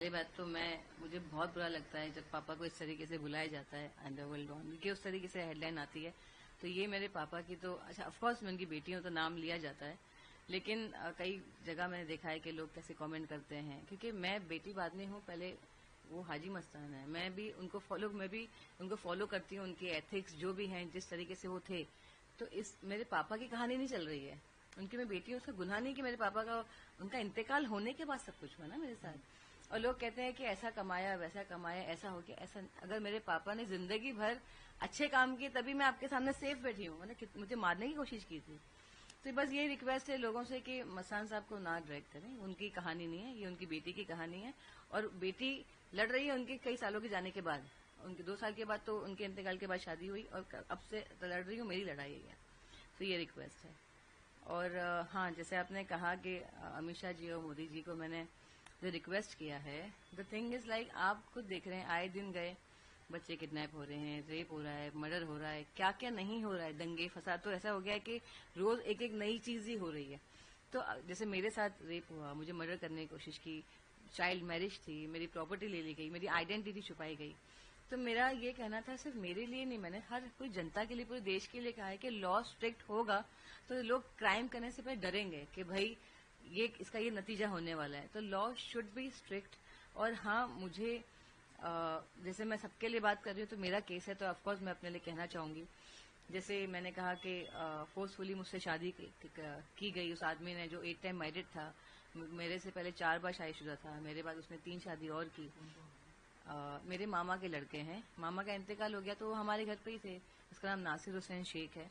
پہلی بات تو مجھے بہت برا لگتا ہے جب پاپا کو اس طریقے سے بلایا جاتا ہے انڈر ورلڈ ڈان کہ اس طریقے سے ہیڈ لائن آتی ہے. تو یہ میرے پاپا کی تو اچھا آف کورس میں ان کی بیٹی ہوں تو نام لیا جاتا ہے, لیکن کئی جگہ میں نے دیکھا ہے کہ لوگ کیسے کامنٹ کرتے ہیں, کیونکہ میں بیٹی بعد میں ہوں, پہلے وہ حاجی مستان ہے, میں بھی ان کو فالو کرتی ہوں, ان کے ایتھکس جو بھی ہیں جس طریقے سے وہ تھے. تو میرے پاپا کی کہانی نہیں چل رہی ہے, ان کی میں بیٹی ہوں, اس کا گناہ نہیں کہ میرے پاپا کا ان کا انتقال ہونے کے بعد سب کچھ ہوا نا میرے ساتھ. اور لوگ کہتے ہیں کہ ایسا کمایا ویسا کمایا ایسا ہو گیا, ایسا اگر میرے پاپا نے زندگی بھر اچھے کام کیے تبھی میں آپ کے سامنے سیف بیٹھی ہوں, مجھے مارنے کی کوشش کی تھی. تو بس یہ ریکویسٹ ہے لوگوں سے کہ مستان صاحب کو نہ ڈائریکٹ کریں, ان کی کہانی نہیں ہے, یہ ان کی بیٹی کی کہانی ہے. اور بیٹی لڑ رہی ہے ان کے کئی سالوں کے جانے کے بعد, ان کے 2 سال کے بعد تو ان کے انتقال کے بعد شادی ہوئی, اور اب سے لڑ رہی ہوں, میری لڑائی ہے. تو یہ ریکویسٹ ہے. اور ہاں, جیسے آپ نے کہا کہ امت شاہ جی اور مودی جی کو میں نے جو ریکویسٹ کیا ہے, دا تھنگ از لائک آپ خود دیکھ رہے ہیں آئے دن گئے بچے کڈنیپ ہو رہے ہیں, ریپ ہو رہا ہے, مرڈر ہو رہا ہے, کیا کیا نہیں ہو رہا ہے, دنگے فساد, تو ایسا ہو گیا ہے کہ روز ایک ایک نئی چیز ہی ہو رہی ہے. تو جیسے میرے ساتھ ریپ ہوا, مجھے مرڈر کرنے کی کوشش کی, چائلڈ میرج تھی, میری پراپرٹی لے لی گئی, میری آئیڈینٹی چھپائی گئی. تو میرا یہ کہنا تھا صرف میرے لیے نہیں, میں نے ہر کوئی جنتا کے لیے, پورے دیش کے لیے کہا ہے کہ لا اسٹرکٹ ہوگا تو لوگ کرائم کرنے سے پہلے ڈریں گے کہ بھائی اس کا یہ نتیجہ ہونے والا ہے. تو لا شوڈ بی اسٹرکٹ. اور ہاں, مجھے جیسے میں سب کے لیے بات کر رہی ہوں تو میرا کیس ہے تو آف کورس میں اپنے لیے کہنا چاہوں گی. جیسے میں نے کہا کہ فورسفلی مجھ سے شادی کی گئی اس آدمی نے جو 8 ٹائم میرڈ تھا, میرے سے پہلے 4 بار شادی شدہ تھا, میرے بعد اس نے 3 شادی اور کی. میرے ماما کے لڑکے ہیں, ماما کا انتقال ہو گیا تو وہ ہمارے گھر پہ ہی تھے, اس کا نام ناصر حسین شیخ ہے.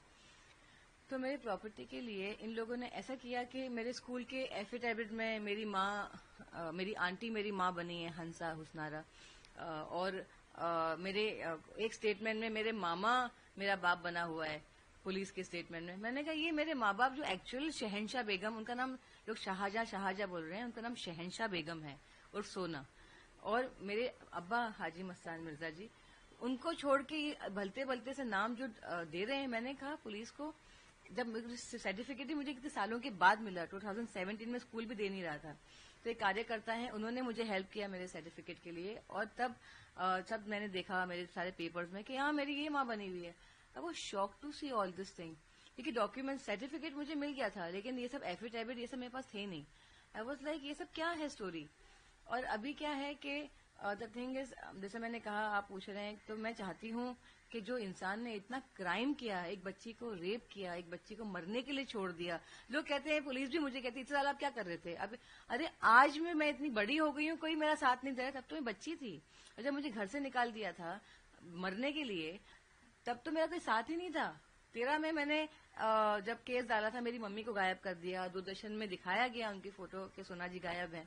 تو میری پراپرٹی کے لیے ان لوگوں نے ایسا کیا کہ میرے اسکول کے ایفیڈیوٹ میں میری ماں, میری آنٹی میری ماں بنی ہے ہنسا حسنارا, اور میرے ایک اسٹیٹمنٹ میں میرے ماما میرا باپ بنا ہوا ہے پولیس کے اسٹیٹمنٹ میں. میں نے کہا یہ میرے ماں باپ جو ایکچوئل شہنشاہ بیگم, ان کا نام لوگ شاہجہاں بول رہے ہیں, ان کا نام شہنشاہ بیگم ہے اور سونا, اور میرے ابا حاجی مستان مرزا جی, ان کو چھوڑ کے یہ بھلتے بھلتے سے نام جو دے رہے ہیں. میں نے کہا پولیس کو, جب سرٹیفکیٹ ہی مجھے کتنے سالوں کے بعد ملا, 2017 میں اسکول بھی دے نہیں رہا تھا, تو ایک کاریہ کرتا ہے, انہوں نے مجھے ہیلپ کیا میرے سرٹیفکیٹ کے لیے. اور تب میں نے دیکھا میرے سارے پیپرز میں کہ ہاں میری یہ ماں بنی ہوئی ہے. اب وہ shock to see all this thing, کیونکہ ڈاکیومنٹ سرٹیفکیٹ مجھے مل گیا تھا لیکن یہ سب ایفیڈیوٹ یہ سب میرے پاس تھے نہیں. آئی واز لائک یہ سب کیا ہے اسٹوری. اور ابھی کیا ہے کہ دا تھنگ از, جیسے میں نے کہا آپ پوچھ رہے ہیں, تو میں چاہتی ہوں کہ جو انسان نے اتنا کرائم کیا, ایک بچی کو ریپ کیا, ایک بچی کو مرنے کے لیے چھوڑ دیا. لوگ کہتے ہیں, پولیس بھی مجھے کہتی ہے 3 سال آپ کیا کر رہے تھے. اب ارے آج میں اتنی بڑی ہو گئی ہوں, کوئی میرا ساتھ نہیں دے رہا, تب تو میں بچی تھی. اور جب مجھے گھر سے نکال دیا تھا مرنے کے لیے تب تو میرا کوئی ساتھ ہی نہیں تھا. 13 میں نے جب کیس ڈالا تھا میری ممی کو غائب کر دیا, دوردرشن میں دکھایا گیا ان کی فوٹو کہ سونا جی غائب ہیں.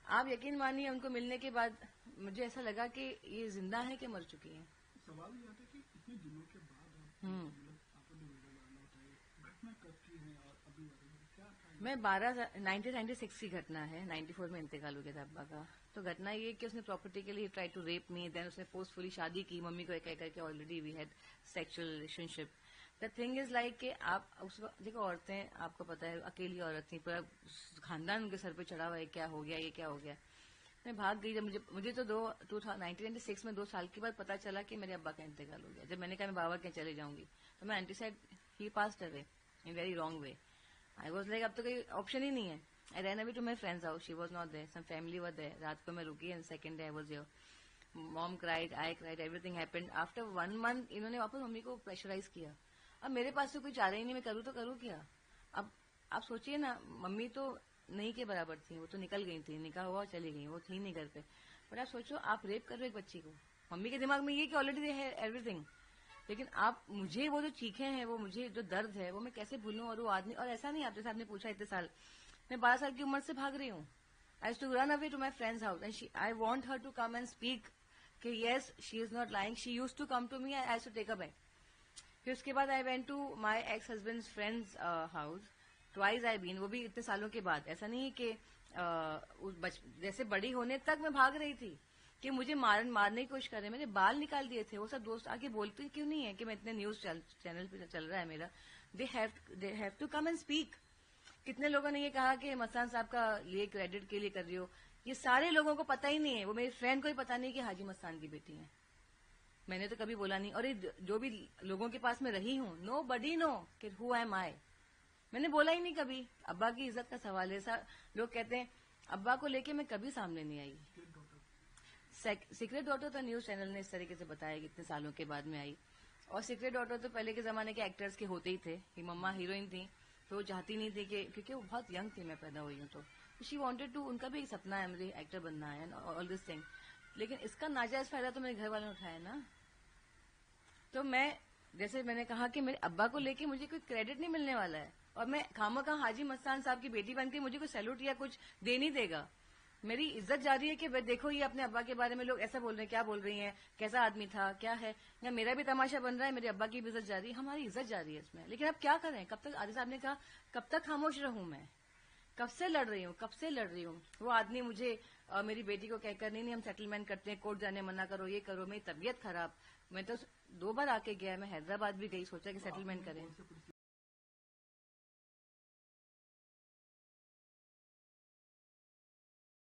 آپ یقین مانیے ان کو ملنے کے بعد مجھے ایسا لگا کہ یہ زندہ ہے کہ مر چکی ہیں. سوال یہ آتا ہے کہ اتنے دنوں کے بعد آپ نے ویڈیو ڈالنا ہوتا ہے, گھٹنا کب کی ہے اور ابھی کیا تھا؟ میں 1996 کی گھٹنا ہے, 94 میں انتقال ہو گیا تھا ابا کا. تو گھٹنا یہ کہ اس نے پراپرٹی کے لیے try to rape me, then اس نے فورسفلی شادی کی ممی کو کہہ کر کے already we had sexual relationship. The thing is like کہ آپ اس وقت دیکھو, عورتیں آپ کو پتا ہے اکیلی عورت تھیں, پورا خاندان ان کے سر پہ چڑھا ہوا ہے, کیا ہو گیا, یہ کیا ہو گیا. میں بھاگ گئی. جب مجھے تو 1996 میں 2 سال کے بعد پتا چلا کہ میرے ابا کا انتقال ہو گیا. جب میں نے کہا میں بابا کے چلے جاؤں گی تو میں aunty said he passed away in very wrong way. I was like اب تو کوئی آپشن ہی نہیں ہے. I ran away to my friend's house, she was not there, some family was there. رات کو میں رکی and second day I was here. Mom cried, I cried, everything happened. After 1 month انہوں نے واپس ممی کو pressurize کیا. اب میرے پاس تو کوئی چارہ ہی نہیں, میں کروں تو کروں کیا. اب آپ سوچیے نا, ممی تو نہیں کے برابر تھی, وہ تو نکل گئی تھی, نکاح ہوا چلی گئی, وہ تھی نہیں گھر پہ. بٹ آپ سوچو, آپ ریپ کر رہے ایک بچی کو, ممی کے دماغ میں یہ کہ آلریڈی ہے ایوری تھنگ, لیکن آپ مجھے وہ جو چیخیں ہیں, وہ مجھے جو درد ہے وہ میں کیسے بھولوں. اور وہ آدمی, اور ایسا نہیں, آپ جیسے آپ نے پوچھا اتنے سال, میں 12 سال کی عمر سے بھاگ رہی ہوں. I to run away to my friend's house and I want her to come and speak کہ yes she is not lying, she used to come to me, I to take a back. پھر اس کے بعد I went to my ex husband friend's house, twice I been, وہ بھی اتنے سالوں کے بعد. ایسا نہیں کہ جیسے بڑی ہونے تک میں بھاگ رہی تھی کہ مجھے مارنے کی کوشش کر رہے ہیں, میرے بال نکال دیے تھے. وہ سب دوست آگے بولتے کیوں نہیں ہے کہ میں اتنے نیوز چینل پہ چل رہا ہے میرا, they have to come and speak. کتنے لوگوں نے یہ کہا کہ مستان صاحب کا لیے کریڈٹ کے لیے کر رہی ہو, یہ سارے لوگوں کو پتہ ہی نہیں ہے. وہ میری فرینڈ کو ہی پتہ نہیں کہ حاجی مستان کی بیٹی ہیں. میں نے تو کبھی بولا نہیں. اور یہ جو بھی لوگوں کے پاس میں رہی ہوں, نو بڈی نو کہ ہو ایم آئی. میں نے بولا ہی نہیں کبھی. ابا کی عزت کا سوال ہے. لوگ کہتے ہیں ابا کو لے کے میں کبھی سامنے نہیں آئی. سیکریٹ ڈاٹر تو نیوز چینل نے اس طریقے سے بتایا کہ اتنے سالوں کے بعد میں آئی. اور سیکریٹ ڈاٹر تو پہلے کے زمانے کے ایکٹرز کے ہوتے ہی تھے. کہ مما ہیروئن تھیں تو وہ چاہتی نہیں تھی کہ کیونکہ وہ بہت ینگ تھی میں پیدا ہوئی ہوں تو شی وانٹیڈ ٹو. ان کا بھی ایک سپنا ہے مجھے ایکٹر بننا ہے آل دس تھنگ. لیکن اس کا ناجائز فائدہ تو میرے گھر والوں نے اٹھایا نا. تو میں جیسے میں نے کہا کہ میرے ابا کو لے کے مجھے کوئی کریڈٹ نہیں ملنے والا ہے. اور میں خامخواہ حاجی مستان صاحب کی بیٹی بن کے مجھے کوئی سیلوٹ یا کچھ دے نہیں دے گا. میری عزت جاری ہے کہ دیکھو یہ اپنے ابا کے بارے میں لوگ ایسا بول رہے ہیں, کیا بول رہی ہیں, کیسا آدمی تھا, کیا ہے. یا میرا بھی تماشا بن رہا ہے, میرے ابا کی بھی عزت جاری ہے, ہماری عزت جاری ہے اس میں. لیکن اب کیا کریں, کب تک. عادل صاحب نے کہا کب تک خاموش رہوں میں, کب سے لڑ رہی ہوں. وہ آدمی مجھے میری بیٹی کو کہہ کر نہیں ہم سیٹلمنٹ کرتے ہیں, کورٹ جانے منع کرو, یہ کرو. میری طبیعت خراب. میں تو 2 بار آ کے گیا, میں حیدرآباد بھی گئی, سوچا کہ سیٹلمنٹ کریں.